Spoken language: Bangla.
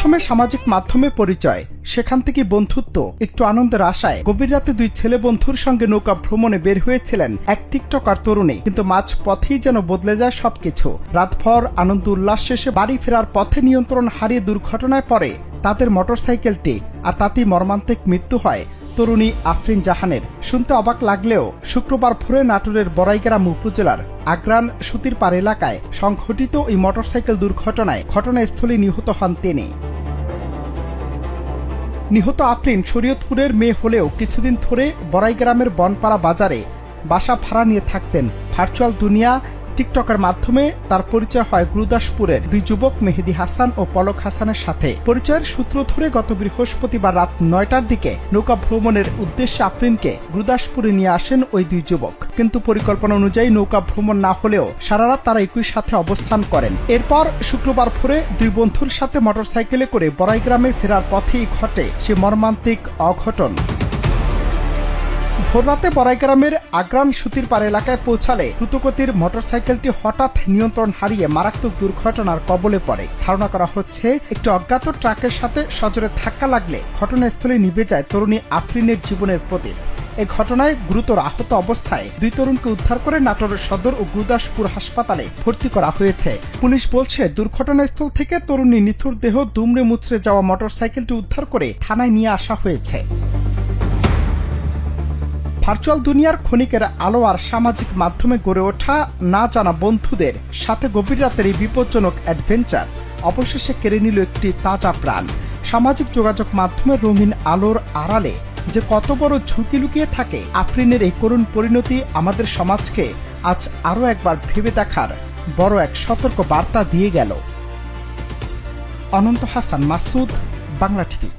প্রথমে সামাজিক মাধ্যমে পরিচয়, সেখান থেকে বন্ধুত্ব। একটু আনন্দের আশায় গভীর রাতে দুই ছেলে বন্ধুর সঙ্গে নৌকা ভ্রমণে বের হয়েছিলেন এক টিকটকার তরুণী, কিন্তু মাঝ পথেই যেন বদলে যায় সবকিছু। রাতভর আনন্দ উল্লাস শেষে বাড়ি ফেরার পথে নিয়ন্ত্রণ হারিয়ে দুর্ঘটনায় পড়ে তাদের মোটরসাইকেলটি, আর তাতেই মর্মান্তিক মৃত্যু হয় তরুণী আফরিন জাহানের। শুনতে অবাক লাগলেও শুক্রবার ভোরে নাটোরের বড়াইগ্রাম উপজেলার আগ্রান সুতিরপাড় এলাকায় সংঘটিত এই মোটরসাইকেল দুর্ঘটনায় ঘটনাস্থলে নিহত হন তিনি। নিহত আফরিন শরীয়তপুরের মেয়ে হলেও কিছুদিন ধরে বড়াইগ্রামের বনপাড়া বাজারে বাসা ভাড়া নিয়ে থাকতেন। ভার্চুয়াল দুনিয়া টিকটকের মাধ্যমে তার পরিচয় হয় গুরুদাসপুরের দুই যুবক মেহেদি হাসান ও পলক হাসানের সাথে। পরিচয়ের সূত্র ধরে গত বৃহস্পতিবার রাত ৯টার দিকে নৌকা ভ্রমণের উদ্দেশ্যে আফরিনকে গুরুদাসপুরে নিয়ে আসেন ওই দুই যুবক, কিন্তু পরিকল্পনা অনুযায়ী নৌকা ভ্রমণ না হলেও সারারাত তারা একই সাথে অবস্থান করেন। এরপর শুক্রবার ভোরে দুই বন্ধুর সাথে মোটরসাইকেলে করে বড়াইগ্রামে ফেরার পথেই ঘটে সে মর্মান্তিক অঘটন। ভোররাতে বড়াইগ্রামের আগ্রান সুতিরপাড় এলাকায় পৌঁছালে দ্রুতগতির মোটরসাইকেলটি হঠাৎ নিয়ন্ত্রণ হারিয়ে মারাত্মক দুর্ঘটনার কবলে পড়ে। ধারণা করা হচ্ছে একটি অজ্ঞাত ট্রাকের সাথে সজোরে ধাক্কা লাগলে ঘটনাস্থলে নিভে যায় তরুণী আফরিনের জীবনের প্রদীপ। এই ঘটনায় গুরুতর আহত অবস্থায় দুই তরুণকে উদ্ধার করে নাটোর সদর ও গুরুদাসপুর হাসপাতালে ভর্তি করা হয়েছে। পুলিশ বলছে, দুর্ঘটনাস্থল থেকে তরুণী নিথুর দেহ দুমড়ে মুচড়ে যাওয়া মোটরসাইকেলটি উদ্ধার করে থানায় নিয়ে আসা হয়েছে। ভার্চুয়াল দুনিয়ার ক্ষণিকের আলো আর সামাজিক মাধ্যমে গড়ে ওঠা না জানা বন্ধুদের সাথে গভীর রাতের এই বিপজ্জনক অ্যাডভেঞ্চার অবশেষে কেড়ে নিল একটি তাজা প্রাণ। সামাজিক যোগাযোগ মাধ্যমের রঙিন আলোর আড়ালে যে কত বড় ঝুঁকি লুকিয়ে থাকে, আফরিনের এই করুণ পরিণতি আমাদের সমাজকে আজ আরও একবার ভেবে দেখার বড় এক সতর্ক বার্তা দিয়ে গেল। অনন্ত হাসান মাসুদ, বাংলা টিভি।